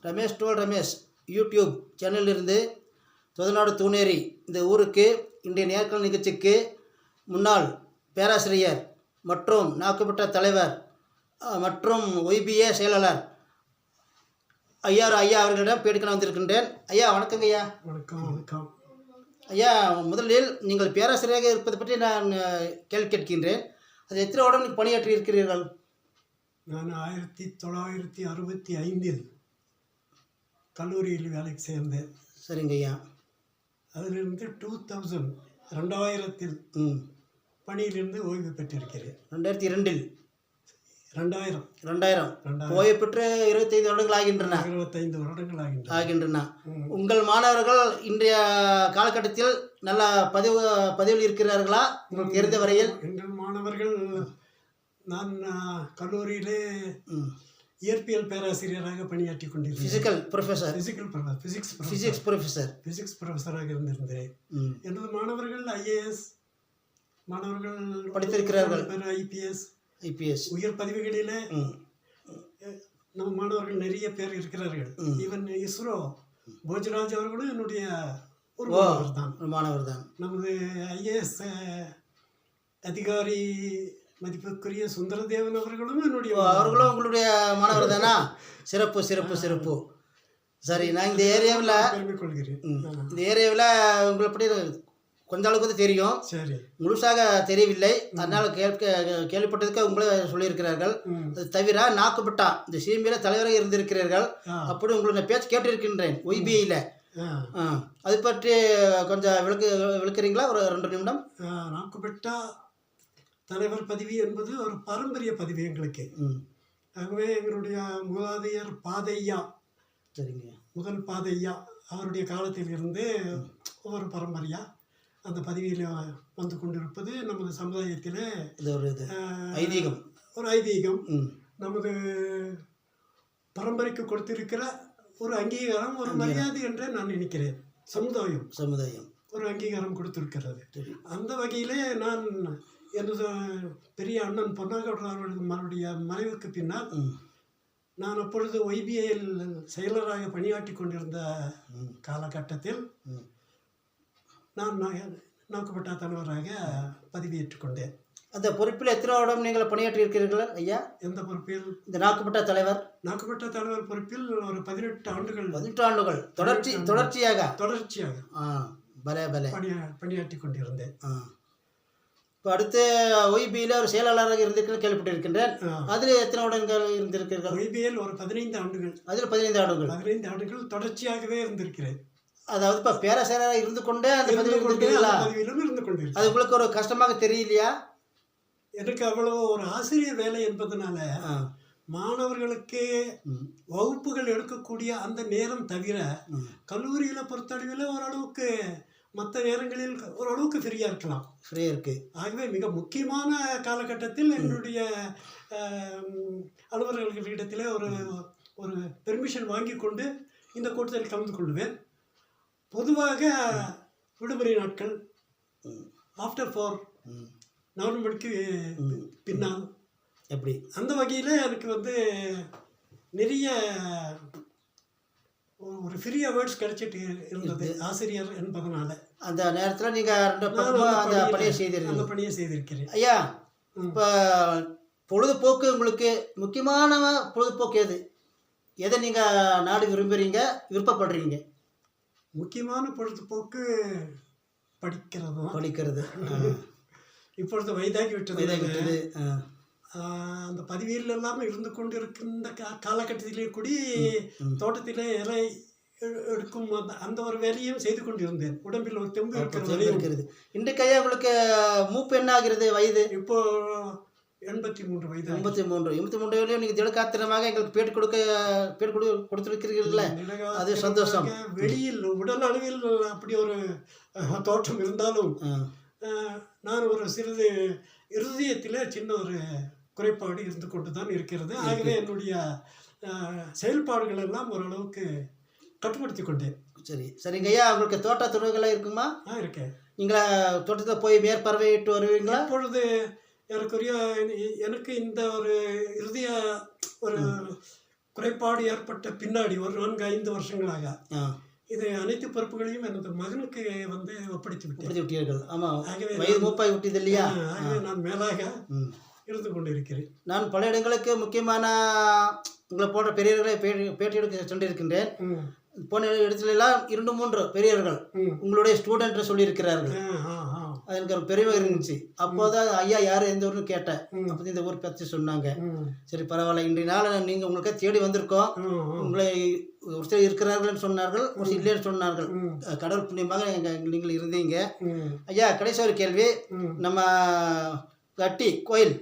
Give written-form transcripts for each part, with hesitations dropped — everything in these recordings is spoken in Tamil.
ரமேஷ் டோல் ரமேஷ் யூடியூப் சேனலிலிருந்து தொதநாடு தூணேரி இந்த ஊருக்கு இன்றைய நேர்காணல் நிகழ்ச்சிக்கு முன்னாள் பேராசிரியர் மற்றும் நாக்கப்பட்ட தலைவர் மற்றும் ஒய்பிஏ செயலாளர் ஐயா அவர்களிடம் பேட்டிக்கான வந்திருக்கின்றேன். ஐயா வணக்கங்க ஐயா. வணக்கம் ஐயா, முதலில் நீங்கள் பேராசிரியராக இருப்பதை பற்றி நான் கேள்வி கேட்கின்றேன். அது எத்தனை வருடம் பணியாற்றி இருக்கிறீர்கள்? நான் 1965 கல்லூரியில் வேலைக்கு சேர்ந்தேன். சரிங்க ஐயா. அதிலிருந்து 2000 பணியிலிருந்து ஓய்வு பெற்றிருக்கிறேன். 2002 ஓய்வு பெற்று 25 வருடங்கள் ஆகின்றன. 25 வருடங்கள் ஆகின்றன. உங்கள் மாணவர்கள் இன்றைய காலகட்டத்தில் நல்ல பதிவில் இருக்கிறார்களா உங்களுக்கு தெரிந்த வரையில்? எங்கள் மாணவர்கள், நான் கல்லூரியிலே இயற்பியல் பேராசிரியராக பணியாற்றி கொண்டிருந்தேன். பிசிக்ஸ் ப்ரொஃபஸராக இருந்திருந்தேன். எனது மாணவர்கள் IAS மாணவர்கள் படித்திருக்கிறார்கள். ஐபிஎஸ் உயர் பதவிகளிலே நம்ம மாணவர்கள் நிறைய பேர் இருக்கிறார்கள். ஈவன் இஸ்ரோ போஜராஜ் அவர்களும் என்னுடைய ஒரு மாணவர் தான். நமது IAS அதிகாரி மதிப்புக்குரிய சுந்தரதேவன் அவர்களும் அவர்களும் உங்களுடைய மாணவர் தானா? சிறப்பு. சரி, நான் இந்த ஏரியாவில் உங்களை பற்றி கொஞ்ச அளவுக்கு வந்து தெரியும். சரி, முழுசாக தெரியவில்லை. அதனால் கேள்விப்பட்டதுக்கு உங்களே சொல்லியிருக்கிறார்கள். அது தவிர நாக்குப்பட்டா இந்த சிஎம்ஏல தலைவராக இருந்திருக்கிறீர்கள். அப்படி உங்களை நான் பேச்சு கேட்டிருக்கின்றேன் ஒய்பிஐயில். அது பற்றி கொஞ்சம் விளக்குறீங்களா? ஒரு 2 நிமிடம். நாக்குப்பட்டா தலைவர் பதவி என்பது ஒரு பாரம்பரிய பதவி எங்களுக்கு. ஆகவே எங்களுடைய மூதாதையர் பாதையா, சரிங்க, முதல் பாதையா அவருடைய காலத்தில் இருந்து ஒரு பரம்பரையா அந்த பதவியில் வந்து கொண்டிருப்பது நமது சமுதாயத்தில் ஒரு ஐதீகம். நமது பரம்பரைக்கு கொடுத்திருக்கிற ஒரு அங்கீகாரம், ஒரு மரியாதை என்று நான் நினைக்கிறேன். சமுதாயம் ஒரு அங்கீகாரம் கொடுத்திருக்கிறது. அந்த வகையிலே நான் எனது பெரிய அண்ணன் பொன்னாகவுடர் அவர்களுடைய மறைவுக்கு பின்னால் நான் அப்பொழுது ஒய்பிஐயில் செயலராக பணியாற்றி கொண்டிருந்த காலகட்டத்தில் நான் நாக்குப்பட்டா தலைவராக பதவியேற்றுக் கொண்டேன். அந்த பொறுப்பில் எத்தனை வருடம் நீங்கள் பணியாற்றி இருக்கிறீர்கள் ஐயா? எந்த பொறுப்பில்? இந்த நாக்குப்பட்டா தலைவர் பொறுப்பில் ஒரு 18 ஆண்டுகள். 18 ஆண்டுகள் தொடர்ச்சியாக பணியாற்றி கொண்டிருந்தேன். இப்போ அடுத்து ஒய்பியில் ஒரு செயலாளராக இருந்திருக்கிறேன் கேள்விப்பட்டிருக்கின்றேன். அதில் எத்தனை வருடங்கள் இருந்திருக்கிறீர்கள்? ஒய்பியில் ஒரு 15 ஆண்டுகள். அதில் 15 ஆண்டுகள். 15 ஆண்டுகள் தொடர்ச்சியாகவே இருந்திருக்கிறேன். அதாவது இப்போ பேராசிரியராக இருந்து கொண்டே அந்த பதவியிலும் இருந்து கொண்டு. அது உங்களுக்கு ஒரு கஷ்டமாக தெரியலையா? எனக்கு அவ்வளோ ஒரு ஆசிரியர் வேலை என்பதனால மாணவர்களுக்கு வகுப்புகள் எடுக்கக்கூடிய அந்த நேரம் தவிர கல்லூரியில் பொறுத்தளவில் ஓரளவுக்கு மற்ற நேரங்களில் ஓரளவுக்கு ஃப்ரீயாக இருக்கு. ஆகவே மிக முக்கியமான காலகட்டத்தில் என்னுடைய அலுவலர்களிடத்தில் ஒரு பெர்மிஷன் வாங்கி கொண்டு இந்த கூட்டத்தில் கலந்து கொள்வேன். பொதுவாக விடுமுறை நாட்கள் ஆஃப்டர் 4 மணிக்கு பின்னால் எப்படி அந்த வகையில் எனக்கு வந்து நிறைய ஒரு ஃப்ரீ அவார்ட்ஸ் கிடைச்சிட்டு இருந்தது ஆசிரியர் என்பதனால. அந்த நேரத்தில் நீங்கள் பணியை செய்திருக்கிறேன். ஐயா, இப்போ பொழுதுபோக்கு உங்களுக்கு முக்கியமான பொழுதுபோக்கு எதை நீங்கள் நாடு விருப்பப்படுறீங்க? முக்கியமான பொழுதுபோக்கு படிக்கிறது. இப்பொழுது வயதாகி விட்டது. அந்த பதவியில் எல்லாம் இருந்து கொண்டிருக்கின்ற காலகட்டத்திலே கூடி தோட்டத்திலே இலை எடுக்கும் அந்த ஒரு வேலையும் செய்து கொண்டிருந்தேன். உடம்பில் ஒரு தெம்பு இருக்கிறது. இன்றைக்கு ஐயா உங்களுக்கு மூப்பு என்ன ஆகிறது வயது? இப்போ 83 வயது. 83 நீங்கள் திடகாத்திரமாக எங்களுக்கு பேட்டி கொடுத்துருக்கிறீர்கள, அது சந்தோஷம். வெளியில் உடல் அளவில் அப்படி ஒரு தோற்றம் இருந்தாலும் நான் ஒரு சிறிது இருதயத்தில் சின்ன ஒரு குறைபாடு இருந்து கொண்டு தான் இருக்கிறது. ஆகவே என்னுடைய செயல்பாடுகள் எல்லாம் ஓரளவுக்கு கட்டுப்படுத்தி கொண்டேன். சரிங்க ஐயா, உங்களுக்கு தோட்ட துறவுகள்லாம் இருக்குமா? இருக்கேன். நீங்களா தோட்டத்தில் போய் மேற்பறவையிட்டு வருவீங்களா? இப்பொழுது எனக்கு இந்த ஒரு இறுதிய ஒரு குறைபாடு ஏற்பட்ட பின்னாடி ஒரு 4-5 வருஷங்களாக ஆ இது அனைத்து பொறுப்புகளையும் எனது மகனுக்கு வந்து ஒப்படைத்து விட்டேன். கொடுத்து விட்டீர்கள். ஆமாம், ஆகவே வயது மூப்பாய் விட்டது இல்லையா? ஆகவே நான் மேலாக ம். இருந்து கொண்டிருக்கிறேன். நான் பல இடங்களுக்கு முக்கியமான உங்களை போன்ற பெரியவர்களை பேட்டி எடுக்க சென்றிருக்கின்றேன். ம். போன இடத்துல எல்லாம் 2-3 பெரியவர்கள் ம். உங்களுடைய ஸ்டூடெண்ட் சொல்லியிருக்கிறார்கள். ஆ. அது எனக்கு ஒரு பெருமை இருந்துச்சு. அப்போதான் ஐயா யார் எந்த ஊர்னு கேட்டேன். ம். அப்போ இந்த ஊர் பற்றி சொன்னாங்க. ம். சரி பரவாயில்ல, இன்றைய நாள் நீங்கள் உங்களுக்கு தேடி வந்திருக்கோம். உங்களை ஒரு சிலர் இருக்கிறார்கள்னு சொன்னார்கள், ஒரு சிலர் இல்லைன்னு சொன்னார்கள். கடவுள் புண்ணியமாக நீங்கள் இருந்தீங்க. ஐயா கடைசி ஒரு கேள்வி. நம்ம கட்டி கோயில்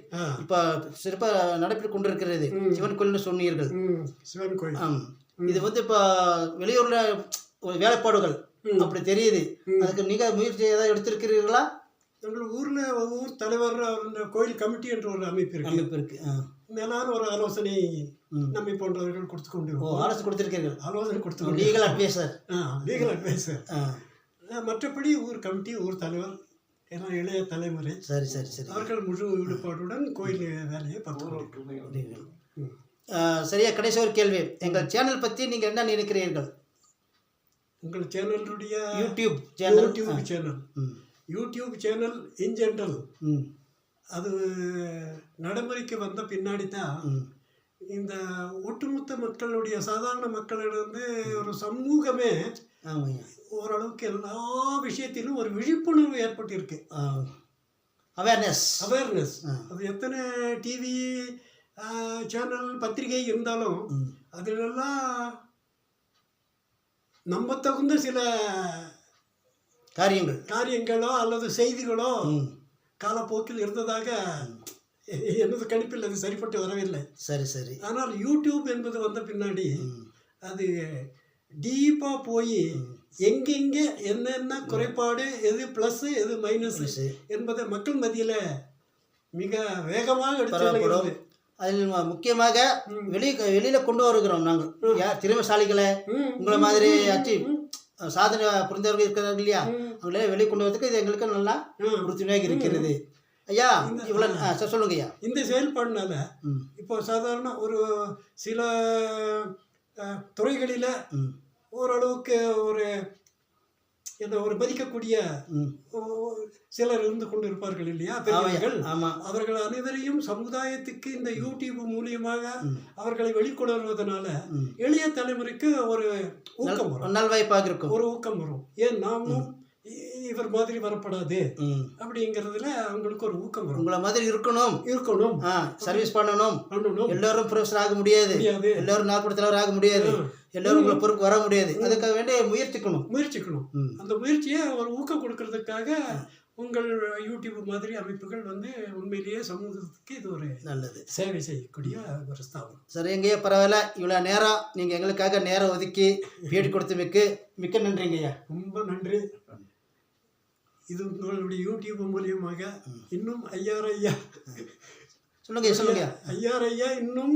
இப்போ சிறப்பாக நடைபெற்று கொண்டிருக்கிறது. சிவன் கோயில்னு சொன்னீர்கள். சிவன் கோயில். இது வந்து இப்போ வெளியூர்ல ஒரு வேலைப்பாடுகள் அப்படி தெரியுது. அதுக்கு நீங்க முயற்சி ஏதாவது எடுத்திருக்கிறீர்களா? எங்கள் ஊர்ல ஊர் தலைவர் அந்த கோயில் கமிட்டி என்ற ஒரு அமைப்பு இருக்கு. மேலான ஒரு ஆலோசனை நம்மை போன்றவர்கள் கொடுத்து கொண்டு ஆலோசனை கொடுத்திருக்கீர்கள். ஆலோசனை கொடுத்து லீகல் அட்வைசர். Legal advisor. மற்றபடி ஊர் கமிட்டி, ஊர் தலைவர் எல்லாம் இளைய தலைமுறை. சரி சரி சரி. அவர்கள் முழு ஈடுபாட்டுடன் கோயில் வேலையை பார்த்து. சரியா, கடைசி ஒரு கேள்வி. எங்கள் சேனல் பற்றி நீங்கள் என்ன நினைக்கிறீர்கள்? உங்கள் சேனலுடைய யூடியூப் சேனல் இன் ஜென்ரல் அது நடைமுறைக்கு வந்த பின்னாடி தான் இந்த ஒட்டுமொத்த மக்களுடைய சாதாரண மக்களிடம் ஒரு சமூகமே ஓரளவுக்கு எல்லா விஷயத்திலும் ஒரு விழிப்புணர்வு ஏற்பட்டிருக்கு. அவேர்னஸ். அது எத்தனை டிவி சேனல் பத்திரிகை இருந்தாலும் அதிலெல்லாம் நம்ப தகுந்த சில காரியங்களோ அல்லது செய்திகளோ காலப்போக்கில் இருந்ததாக எனது கணிப்பில் அது சரிப்பட்டு வரவில்லை. சரி சரி. ஆனால் யூடியூப் என்பது வந்த பின்னாடி அது டீப்பாக போய் எங்கெங்கே என்னென்ன குறைபாடு, எது ப்ளஸ் எது மைனஸ் என்பதை மக்கள் மத்தியில் மிக வேகமாக எடுத்து அதில் முக்கியமாக வெளியில கொண்டு வருகிறோம். நாங்கள் திறமைசாலிகளை உங்களை மாதிரி ஆச்சு சாதனை புரிந்தவர்கள் இருக்கிறார்கள் இல்லையா, அவங்களே வெளியே கொண்டு வரதுக்கு இது எங்களுக்கு நல்லா உறுதுணையாக இருக்கிறது. ஐயா இவ்வளோ சொல்லுங்க ஐயா. இந்த செயல்பாடுனால இப்போ சாதாரண ஒரு சில துறைகளில் ஓரளவுக்கு ஒரு மதிக்கக்கூடிய சிலர் இருந்து கொண்டு இருப்பார்கள் இல்லையா, பெரியவர்கள். அவர்கள் அனைவரையும் சமுதாயத்துக்கு இந்த யூடியூப் மூலியமாக அவர்களை வெளிக்கொணர்வதனால எளிய தலைமுறைக்கு ஒரு ஊக்கம் வரும், நல்வாய்ப்பாக இருக்கும், ஒரு ஊக்கம் வரும். ஏன் நாமும் இவர் மாதிரி வரப்படாது அப்படிங்கிறதுல அவங்களுக்கு ஒரு ஊக்கம் வரும். உங்களை மாதிரி இருக்கணும், சர்வீஸ் பண்ணணும். எல்லாரும் ப்ரொஃபஸர் ஆக முடியாது, எல்லாரும் நாற்பது தலைவர் ஆக முடியாது, எல்லாரும் உங்களை பொறுப்பு வர முடியாது. அதுக்காக வேண்டிய முயற்சிக்கணும். அந்த முயற்சியை ஒரு ஊக்கம் கொடுக்கறதுக்காக உங்கள் யூடியூப் மாதிரி அமைப்புகள் உண்மையிலேயே சமூகத்துக்கு இது ஒரு நல்லது சேவை செய்யக்கூடிய ஒரு ஸ்தாபனம். சரிங்கய்யா, பரவாயில்ல. இவ்வளோ நேரம் நீங்கள் எங்களுக்காக நேரம் ஒதுக்கி பேட்டி கொடுத்தமைக்கு மிக்க நன்றிங்கய்யா. ரொம்ப நன்றி. இது உங்களுடைய யூடியூப் மூலியமாக இன்னும் ஐயா சொல்லுங்க ஐயா இன்னும்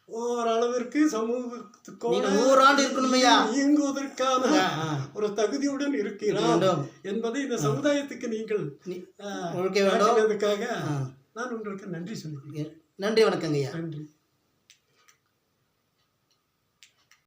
ஓரளவிற்கு சமூகத்துக்கோ 100 ஆண்டு இருக்கணுமையா இயங்குவதற்கான ஒரு தகுதியுடன் இருக்கிறார் என்பதை இந்த சமுதாயத்துக்கு நீங்கள் நான் உங்களுக்கு நன்றி சொல்லுகிறேன். நன்றி, வணக்கங்க ஐயா. நன்றி.